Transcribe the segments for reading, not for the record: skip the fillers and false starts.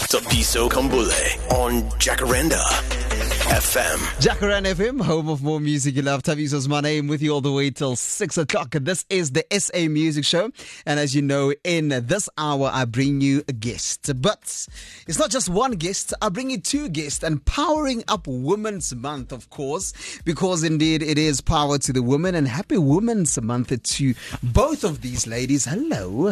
Tapiso Kambule on Jacaranda FM. Jacaranda FM, home of more music you love. Taviso's my name, with you all the way till 6 o'clock. This is the SA Music Show. And as you know, in this hour, I bring you a guest. But it's not just one guest. I bring you two guests. And powering up Women's Month, of course. Because indeed, it is power to the women. And happy Women's Month to both of these ladies. Hello,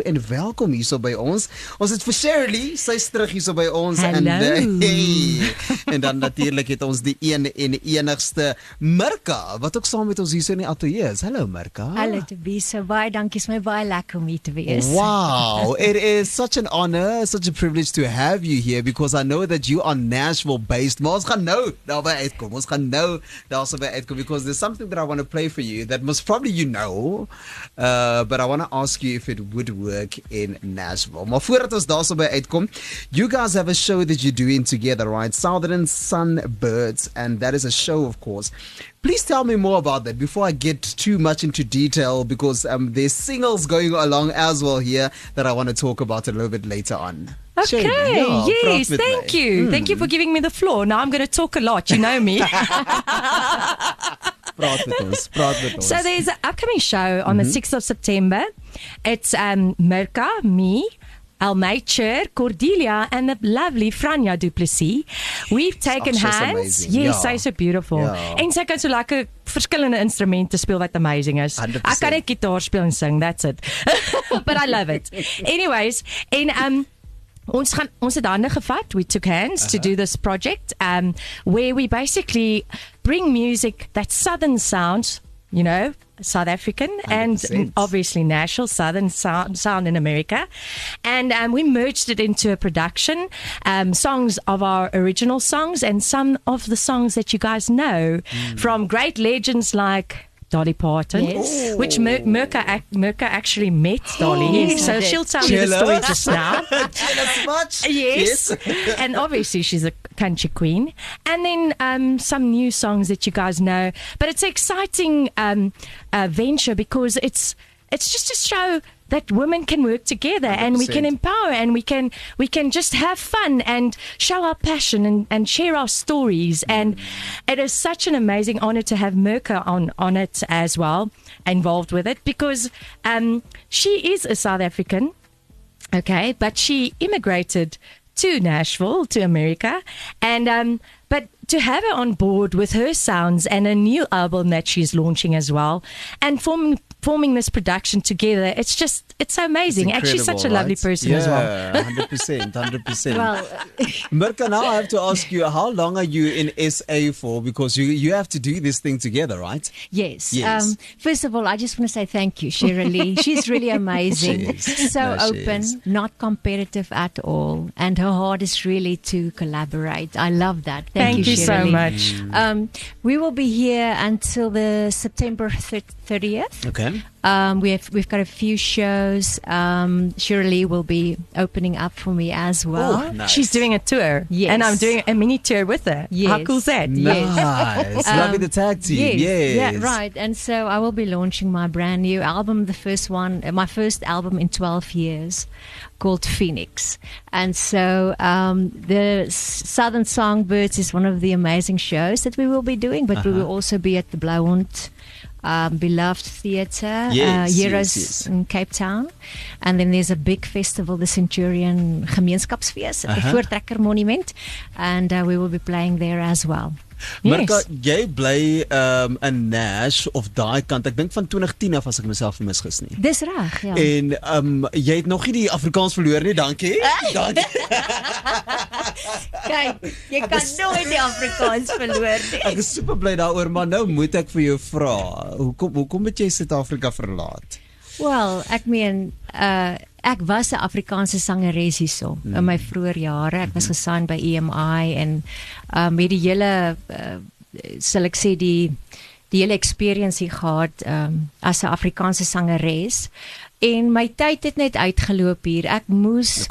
en welkom hier so by ons. Ons het vir Cheralee, sy is terug hier so by ons. En dan natuurlijk het ons die een en enigste Mirka, wat ook saam met ons hier so in die atelier is. Hallo Mirka. Hallo Tapiso, baie dankie, is my baie lekker om hier te wees. Wow, it is such an honor, such a privilege to have you here, because I know that you are Nashville based. Maar ons gaan nou daarby uitkom. Ons gaan nou daarby uitkom, because there's something that I want to play for you that most probably you know, but I want to ask you if it would work in Nashville. Maar voordat ons daarby uitkom, you guys have a show that you're doing together, right? Southern Sunbirds, and that is a show, of course. Please tell me more about that before I get too much into detail, because there's singles going along as well here that I want to talk about a little bit later on. Okay, yes, thank you. Thank you for giving me the floor. Now I'm going to talk a lot, you know me. Praat met ons. So there's an upcoming show on the 6th of September. It's Mirka, me, Almeicher, Cordelia, and the lovely Franja Duplessis. We've taken hands. Yes, sy's so beautiful. Ja. En sy kan so lekker verskillende instrumente speel wat amazing is. 100%. Ek kan net gitaar speel en sing, that's it. But I love it. Anyways, en ons het hande gevat. We took hands to do this project, where we basically bring music that southern sounds, you know, South African 100%. And obviously Nashville, southern sound in America. And we merged it into a production, songs of our original songs and some of the songs that you guys know from great legends like Dolly Parton, yes. Which Mirka actually met Dolly, so she'll tell me the story just now. Jealous much? Yes. And obviously she's a country queen. And then some new songs that you guys know. But it's an exciting venture, because it's just to show that women can work together 100%. And we can empower, and we can just have fun and show our passion and share our stories. And it is such an amazing honor to have Mirka on it as well, involved with it, because she is a South African, okay, but she immigrated to Nashville, to America, and but to have her on board with her sounds and a new album that she's launching as well, and forming this production together, it's so amazing. And she's such a lovely person as well. 100%. Well, Mirka, now I have to ask you, how long are you in SA for? Because you have to do this thing together, right? yes. First of all, I just want to say thank you, Cheralee. She's really amazing. So open, not competitive at all. And her heart is really to collaborate. I love that. Thank you so Cheralee. much. We will be here until the September 30th. Okay. We've got a few shows. Cheralee will be opening up for me as well. Oh, nice. She's doing a tour. Yes. And I'm doing a mini tour with her. Yes. How cool is that? Nice. Lovely the tag team. Yes. Yeah, right. And so I will be launching my brand new album, my first album in 12 years, called Phoenix. And so the Southern Songbirds is one of the amazing shows that we will be doing, but we will also be at the Blauwond beloved theatre, Heroes in Cape Town. And then there's a big festival, the Centurion Gemeenskapsfees at the Voortrekker Monument, and we will be playing there as well. Mirka, jy bly in Nash of daai kant. Ek dink van 2010 af, as ek myself nie misgis nie. Dis reg, ja. En jy het nog nie die Afrikaans verloor nie, dankie. Dankie. Kyk, jy kan nooit die Afrikaans verloor nie. Ek is super bly daaroor, maar nou moet ek vir jou vra. Hoekom het jy Suid-Afrika verlaat? Wel, ek meen, ek was 'n Afrikaanse sangeres hierso in my vroeë jare. Ek was gesign by EMI en met die hele sal ek sê die hele experience hier gehad as 'n Afrikaanse sangeres. En my tyd het net uitgeloop hier. Ek moes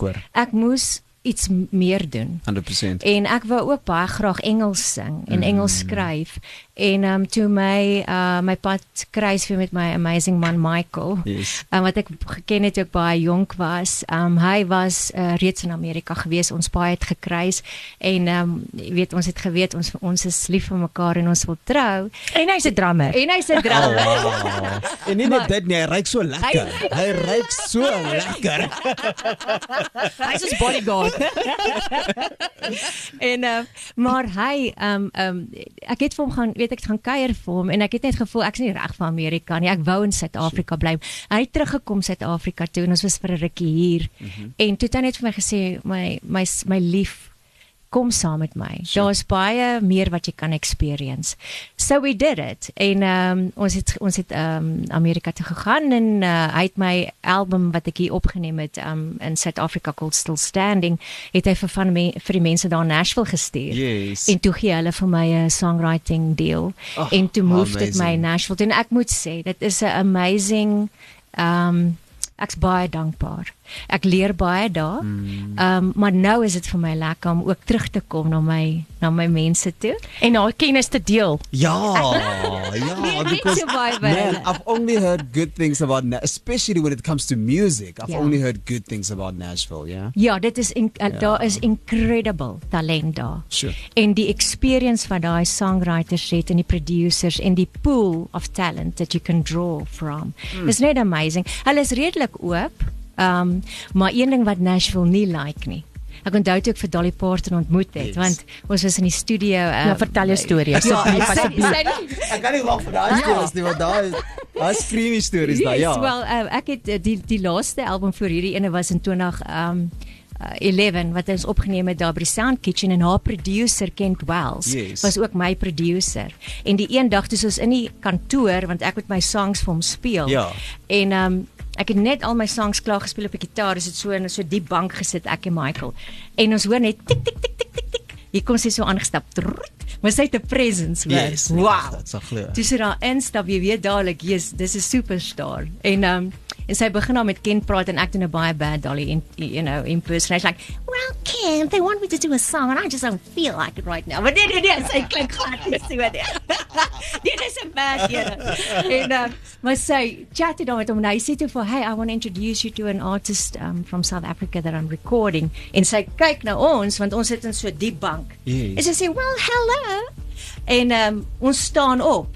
iets meer doen. 100%. En ek wou ook baie graag Engels sing en Engels skryf. En toe my pad kruis weer met my amazing man Michael, Yes. wat ek geken het toe ek baie jonk was. Hy was reeds in Amerika gewees, ons paai het gekruis en jy weet, ons het geweet ons is lief vir mekaar en ons wil trou. En hy's 'n drummer. En hy's 'n drummer. Wow. En nie net dit nie, hy ruik so lekker. Hy ruik so lekker. Hy's ons bodyguard. En maar hy ek het vir hom gaan, weet ek het gaan kuier vir hom en ek het net gevoel ek's nie reg vir Amerika nie. Ek wou in Suid-Afrika bly. Hy het teruggekom Suid-Afrika toe en ons was vir 'n rukkie hier. En toe het hy net vir my gesê, my lief, kom saam met my. Daar's baie meer wat jy kan experience. So we did it. En ons het Amerika toe gegaan en hy het my album wat ek hier opgeneem het in Suid-Afrika called Still Standing, het hy vir die mense daar in Nashville gestuur. Yes. En toe gee hulle vir my 'n songwriting deal. En toe move dit my Nashville toe. En ek moet sê, dit is 'n amazing ek's baie dankbaar. Ek leer baie daar. Maar nou is dit vir my lekker om ook terug te kom na my mense toe. En haar kennis te deel. Yeah, because so baie by man, hulle. I've only heard good things about especially when it comes to music. I've Ja. only heard good things about Nashville, yeah. Ja, dit is daar is incredible talent daar. Sure. En die experience wat daai songwriters het en die producers en die pool of talent that you can draw from. Is net amazing. Hulle is redelik oop. Maar een ding wat Nashville nie like nie. Ek onthou toe ek vir Dolly Parton ontmoet het, Yes. want ons was in die studio. Ja, vertel jou storie. Ja, asseblief. Ek kan nie wag vir daai stories nie, want daai screamy stories daar, ja. Wel, ek het die laaste album vir hierdie ene was in 2011 wat ons opgeneem het daar by die Sound Kitchen en haar producer Kent Wells Yes. was ook my producer. En die een dag toe ons in die kantoor, want ek moet my songs vir hom speel. Ja. En ek het net al my songs klaar gespeel op die gitaar, is dit so in so diep bank gesit ek en Michael. En ons hoor net tik tik tik tik tik tik. Hier kom sy so aangestap. Maar sy het 'n presence, man. Yes. Wow. Dit's 'n glo. Toe sy daar instap, jy weet dadelik, yes, dis 'n superstar. En sy begin dan met Ken praat en ek doen 'n baie bad Dolly impersonation. Like, well, Ken, they want me to do a song and I just don't feel like it right now. Maar nee, sy klink glad nie so dit. Dit is 'n bad En maar sy chatted dan met hom en hy sê toe vir, hey, I want to introduce you to an artist from South Africa that I'm recording. En sy kyk na ons, want ons sit in so 'n diep bank. Yes. En sy sê, well, hello. En ons staan op.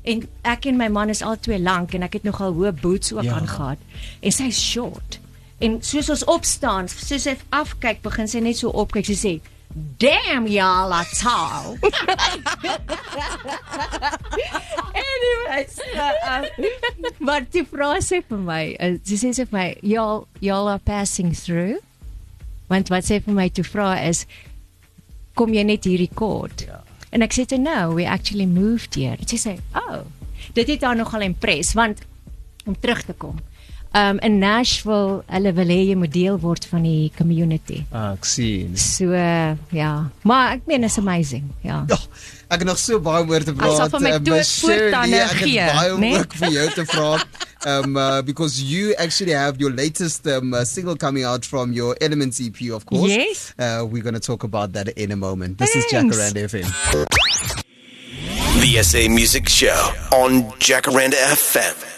En ek en my man is al twee lank en ek het nogal hoë boots ook aangehad. En sy is short. En soos ons opstaan, soos sy afkyk, begin sy net so opkyk. Sy sê, damn, y'all are tall. Anyways, maar toe vra sy vir my, sy sê vir my, y'all are passing through. Want wat sy vir my toe vra is, kom jy net hier rekord? En ek sê toe, no, we actually moved here. En sy sê, oh, dit het haar nogal impress, want om terug te kom. In Nashville, hulle wil hê jy moet deel word van die community. Ek sien. So, ja. Maar ek meen, is amazing, ja. Ja, ek het nog so baie oor te praat. Hy sal vir my maar voortande Cheralee, gee, ek het baie né? ook vir jou te vra. Because you actually have your latest single coming out from your Elements EP, of course. Yes. We're going to talk about that in a moment. This is Thanks. Jacaranda FM. The SA Music Show on Jacaranda FM.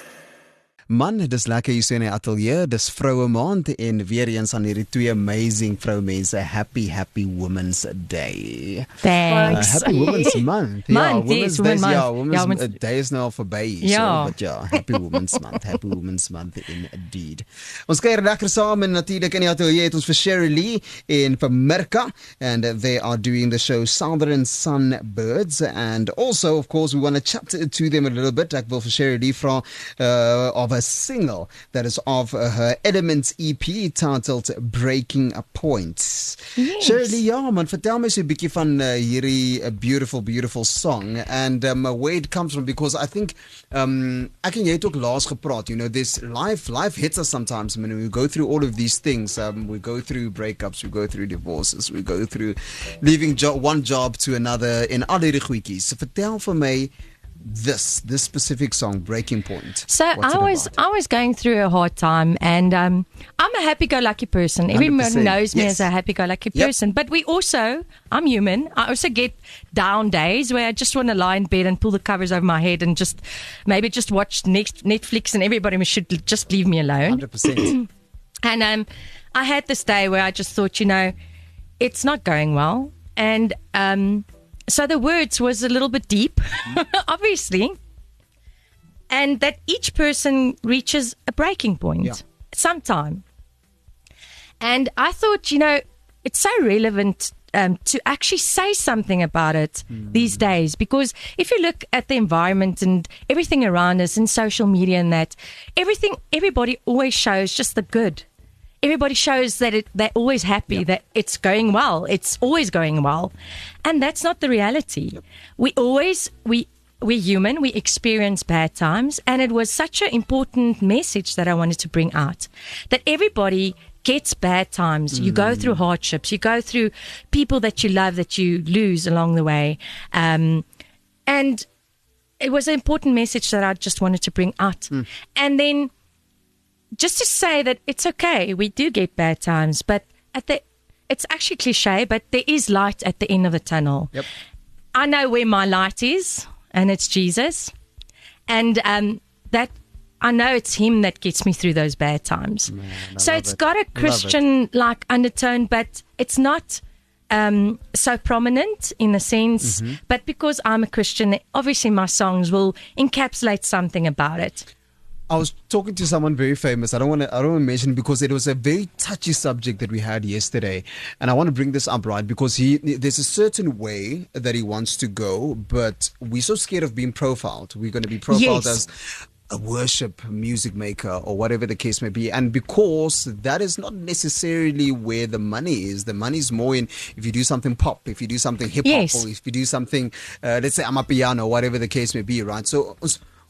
Man, dis lekker hier so in die ateljee. Dis vroue maand en weer eens aan hierdie twee amazing vroumense. Happy Women's Day. Thanks. Happy Women's Month. Month, Women's yes, Women's Day. Ja, Month. Ja, Women's Day is nou al verby. Ja. So, but ja, Happy Women's Month. Happy Women's Month indeed. Ons kuier lekker saam en natuurlik in die ateljee het ons vir Cheralee en vir Mirka, and they are doing the show Southern Sunbirds, and also of course we want to chat to them a little bit. Ek wil vir Cheralee vra of a single that is of her Elements EP titled Breaking a Point. Yes. Cheralee, ja man, vertel my so 'n bietjie van hierdie beautiful song and where it comes from, because I think ek en jy het ook laas gepraat, you know, this life hits us sometimes when we go through all of these things. We go through breakups, we go through divorces, we go through leaving one job to another en al hierdie goedjies. So vertel vir my, this specific song, Breaking Point? So What's it about? I was going through a hard time, and I'm a happy-go-lucky person. Everyone 100%. knows me Yes. as a happy-go-lucky Yep. person. But I'm human. I also get down days where I just want to lie in bed and pull the covers over my head and just watch Netflix, and everybody should just leave me alone. 100%. And I had this day where I just thought, it's not going well, and so the words was a little bit deep, obviously, and that each person reaches a breaking point sometime. And I thought, it's so relevant to actually say something about it these days, because if you look at the environment and everything around us in social media and that, everybody always shows just the good. Everybody shows that they're always happy, that it's going well. It's always going well. And that's not the reality. Yep. We're human. We experience bad times. And it was such an important message that I wanted to bring out, that everybody gets bad times. You go through hardships. You go through people that you love that you lose along the way. And it was an important message that I just wanted to bring out. And then just to say that it's okay, we do get bad times, but it's actually cliche, but there is light at the end of the tunnel. Yep. I know where my light is, and it's Jesus, and that I know it's Him that gets me through those bad times. Man, so it's got a Christian like undertone, but it's not so prominent in a sense. But because I'm a Christian, obviously my songs will encapsulate something about it. I was talking to someone very famous. I don't want to mention, because it was a very touchy subject that we had yesterday, and I want to bring this up, right? Because there's a certain way that he wants to go, but we're so scared of being profiled. We're going to be profiled as a worship music maker or whatever the case may be, and because that is not necessarily where the money is. The money is more in if you do something pop, if you do something hip hop, or if you do something, let's say amapiano, whatever the case may be, right? So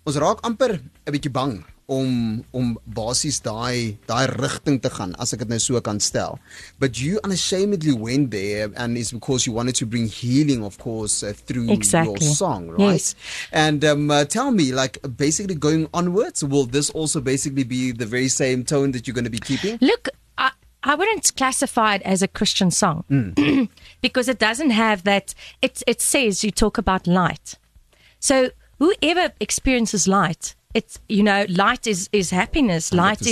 ons raak amper 'n bietjie bang om basies daai rigting te gaan, as ek dit nou so kan stel. But you unashamedly went there, and it's because you wanted to bring healing, of course, through your song, right? Yes. And tell me, like, basically going onwards, will this also basically be the very same tone that you're going to be keeping? Look, I wouldn't classify it as a Christian song because it doesn't have that. It says you talk about light. So whoever experiences light, it's light is happiness. 100%. Light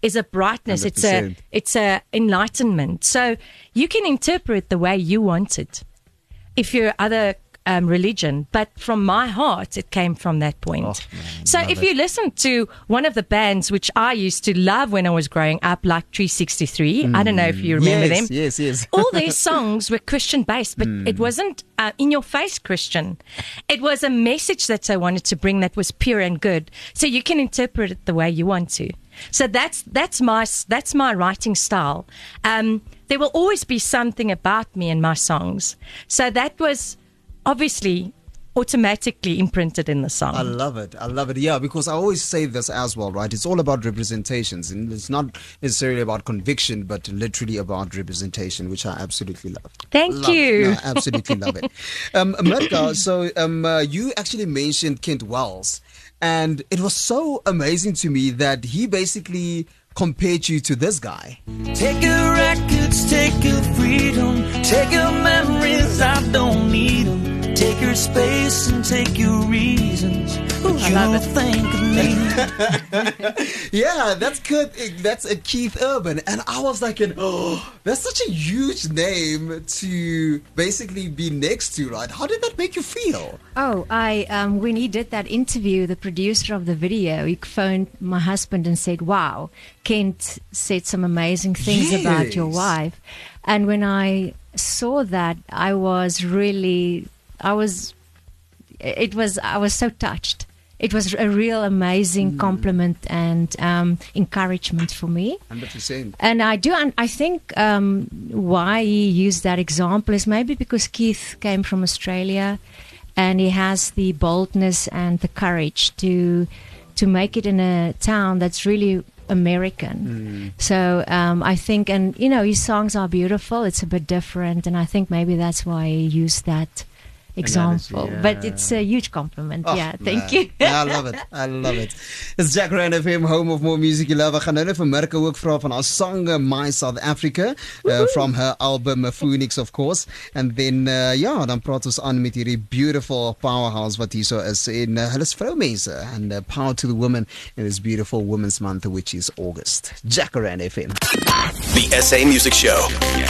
is a brightness. 100%. It's a enlightenment. So you can interpret the way you want it. If you're other religion, but from my heart, it came from that point. Oh, man, so if you listen to one of the bands which I used to love when I was growing up, like 363, I don't know if you remember them. Yes. All their songs were Christian based, but it wasn't in your face Christian. It was a message that I wanted to bring that was pure and good. So you can interpret it the way you want to. So that's my writing style. There will always be something about me in my songs. So that was obviously automatically imprinted in the song. I love it. Yeah, because I always say this as well, right? It's all about representations, and it's not necessarily about conviction, but literally about representation, which I absolutely love. Thank you. No, I absolutely love it. Mirka, so you actually mentioned Kent Wells, and it was so amazing to me that he basically compared you to this guy. Take your records, take your freedom, take your memories, I don't need them. Take your space and take your reasons, but you don't think of me. Yeah, that's good. That's a Keith Urban, and I was like, that's such a huge name to basically be next to, right? How did that make you feel? Oh, when he did that interview, the producer of the video, he phoned my husband and said, "Wow, Kent said some amazing things about your wife." And when I saw that, I was so touched. It was a real amazing compliment and encouragement for me. 100%. And I think why he used that example is maybe because Keith came from Australia, and he has the boldness and the courage to make it in a town that's really American. So I think, and his songs are beautiful. It's a bit different, and I think maybe that's why he used that example. Analogy, But it's a huge compliment. Thank you. I love it. I love it. It's Jacaranda FM, home of more music you love. Ek gaan nou net vir Mirka ook vra van haar song My South Africa from her album Phoenix, of course. And then dan praat ons aan met hierdie beautiful powerhouse wat hier so is en hulle is vroumense and power to the women in this beautiful Women's Month, which is August. Jacaranda FM. The SA Music Show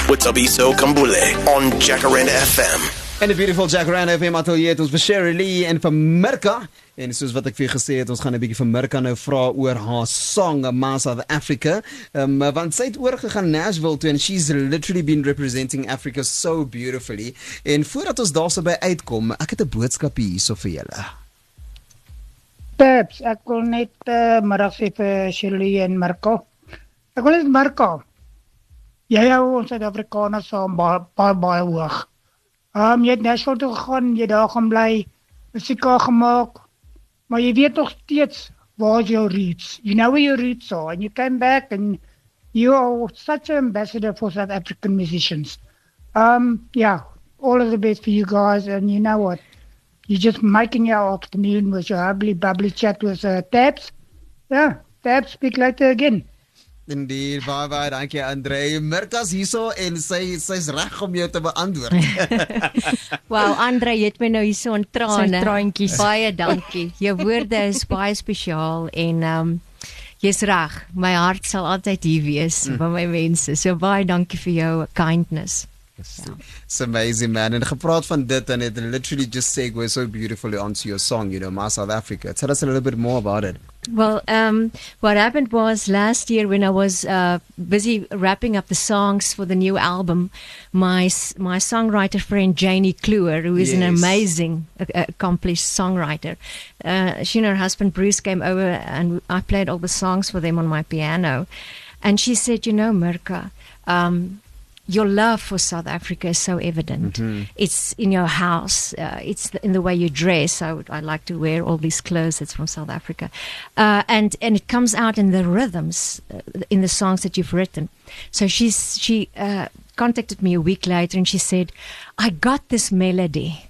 with Tabiso Kambule on Jacaranda FM. En die beautiful Jacaranda FM atelier het ons vir Cheralee en vir Mirka. En soos wat ek vir gesê het, ons gaan 'n bietjie vir Mirka nou vra oor haar song My South Africa. Want sy het oorgegaan Nashville toe en she's literally been representing Africa so beautifully. En voordat ons daarso by uitkom, ek het 'n boodskap hierso vir julle. Peps, ek wil net middag sê vir Cheralee en Mirka. Ek wil net Mirka. Jy hou ons Suid-Afrikaners saam baie hoog. Jy het Nashville toe gegaan, jy daar gaan bly, musiek gemaak, maar jy weet nog steeds waar is jou roots. You know where your roots are, and you came back and you are such an ambassador for South African musicians. All of the best for you guys, and you know what? You're just making your afternoon with your bubbly chat with Tabs. Yeah, Tabs, speak later again. Indeed, baie dankie Andre. Mirka's hierso en sy's reg om jou te beantwoord. Wow, Andre, jy het my nou hierso in trane. Sy traantjies. Baie dankie. Jou woorde is baie spesiaal en jy's reg. My hart sal altyd hier wees by my mense. So baie dankie vir jou kindness. It's amazing, man. En gepraat van dit and it literally just segue so beautifully onto your song, My South Africa. Tell us a little bit more about it. Well, what happened was last year when I was busy wrapping up the songs for the new album, my songwriter friend Janie Kluwer, who is an amazing, accomplished songwriter, she and her husband Bruce came over and I played all the songs for them on my piano. And she said, Mirka, your love for South Africa is so evident. Mm-hmm. It's in your house. It's in the way you dress. I like to wear all these clothes that's from South Africa. And it comes out in the rhythms, in the songs that you've written. So she contacted me a week later and she said, I got this melody,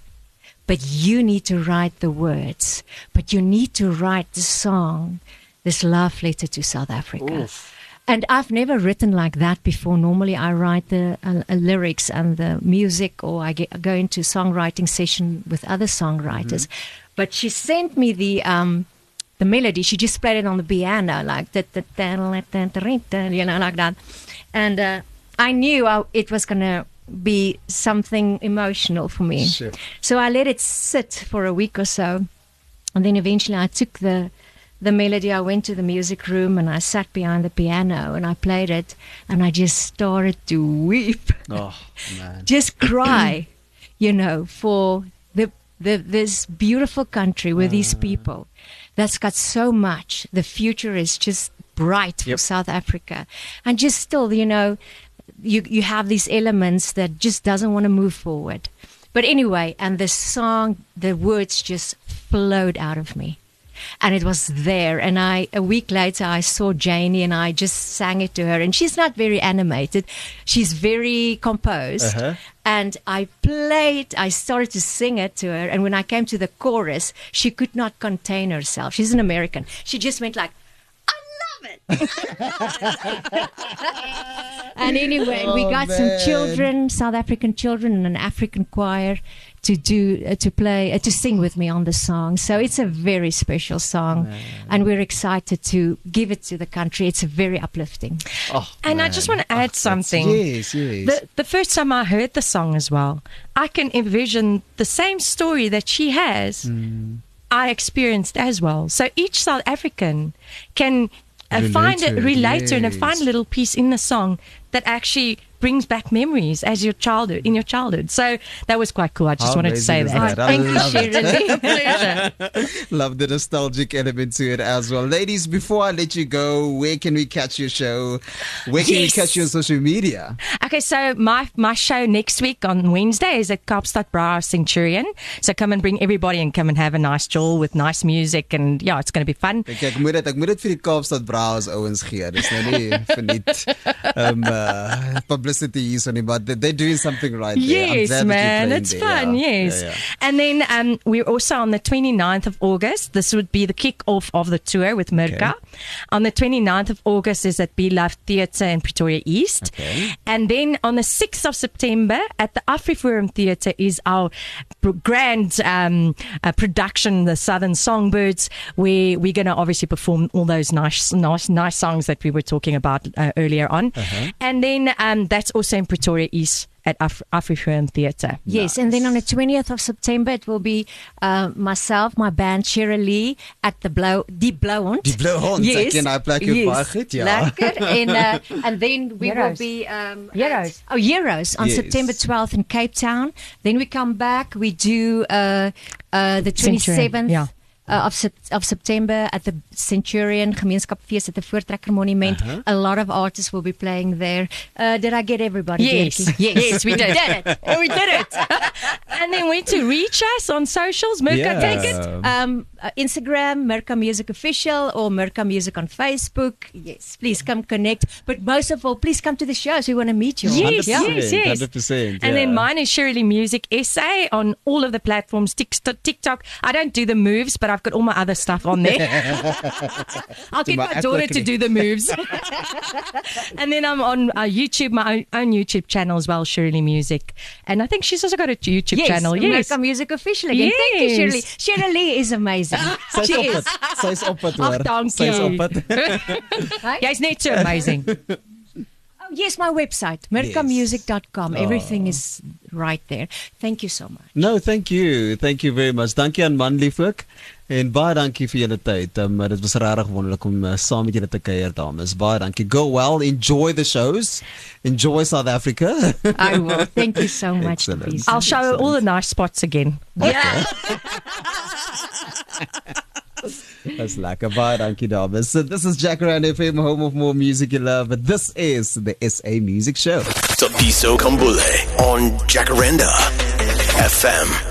but you need to write the words. But you need to write the song, this love letter to South Africa. Oof. And I've never written like that before. Normally I write the lyrics and the music, or I go into songwriting session with other songwriters. Mm-hmm. But she sent me the melody. She just played it on the piano, like that, like that. And I knew it was going to be something emotional for me. Sure. So I let it sit for a week or so. And then eventually I took the melody, I went to the music room and I sat behind the piano and I played it and I just started to weep. Oh, man. Just cry, for this beautiful country with these people that's got so much. The future is just bright for South Africa. And just still, you have these elements that just doesn't want to move forward. But anyway, and the song, the words just flowed out of me. And it was there. And a week later, I saw Janie and I just sang it to her. And she's not very animated. She's very composed. Uh-huh. And I started to sing it to her. And when I came to the chorus, she could not contain herself. She's an American. She just went like, I love it. And anyway, we got some children, South African children, and an African choir to sing with me on the song. So it's a very special song, and we're excited to give it to the country. It's very uplifting. I just want to add something. Yes. The first time I heard the song as well, I can envision the same story that she has. I experienced as well. So each South African can relate to it and find a little piece in the song that actually brings back memories in your childhood. So that was quite cool. I just wanted to say that. Thank you, Cheralee. Pleasure. Love the nostalgic element to it as well. Ladies, before I let you go, where can we catch your show? Where can we catch you on social media? Okay, so my show next week on Wednesday is at Kaapstad Brauhaus Centurion. So come and bring everybody and come and have a nice jol with nice music, and it's going to be fun. Ek moet dit vir die Kaapstad Brauhaus ouens gee. Dis nou nie vir net publicity, Sonny, but they're doing something right there. Yes, man, it's fun, Yeah. yes. Yeah. And then we're also on the 29th of August. This would be the kick-off of the tour with Mirka. On the 29th of August is at Be Love Theatre in Pretoria East. Okay. And then on the 6th of September at the AfriForum Theatre is our grand production, the Southern Songbirds, where we're going to obviously perform all those nice songs that we were talking about earlier on. And then that's also in Pretoria East at AfriForum Theatre. Yes, and then on the 20th of September, it will be myself, my band Cheralee at the Die Blauwond. Die Blauwond, Yes, ek ken daai plek ook baie goed, ja. Lekker. And then we will Heroes. be Heroes. Heroes on Yes. September 12th in Cape Town. Then we come back. We do the 27th. Yeah. Of September at the Centurion Gemeenskapfees at the Voortrekker Monument. A lot of artists will be playing there. Did I get everybody? Yes, Deartjie? yes, we did it. We did it. And then where to reach us on socials? Mirka, take it. Instagram, Mirka Music Official, or Mirka Music on Facebook. Yes, please come connect. But most of all, please come to the shows. We want to meet you. all. Yes, Yeah. yes, yes. 100%. And then mine is Cheralee Music SA on all of the platforms. TikTok. I don't do the moves, but I've got all my other stuff on there. I'll get my daughter to do the moves. And then I'm on YouTube, my own YouTube channel as well, Cheralee Music. And I think she's also got a YouTube channel. Yes. Mirka Music Official again. Thank you, Cheralee. Yes. Cheralee is amazing. She is. Sy's op het Ach, hoor. dankie. Sy's op het. Jy's net so amazing. Oh, yes, my website, mirkamusic.com. Everything is right there. Thank you so much. No, thank you. Thank you very much. Dankie aan Manlief ook. En baie dankie vir julle tyd. Dit was regtig wonderlik om saam met julle te kuier, dames. Baie dankie. Go well. Enjoy the shows. Enjoy South Africa. I will. Thank you so much. Excellent. Please. I'll show her all the nice spots again. Yeah. That's lekker. Baie dankie, dames. So this is Jacaranda FM, home of more music you love. But this is the SA Music Show. Tabiso Kambule on Jacaranda FM.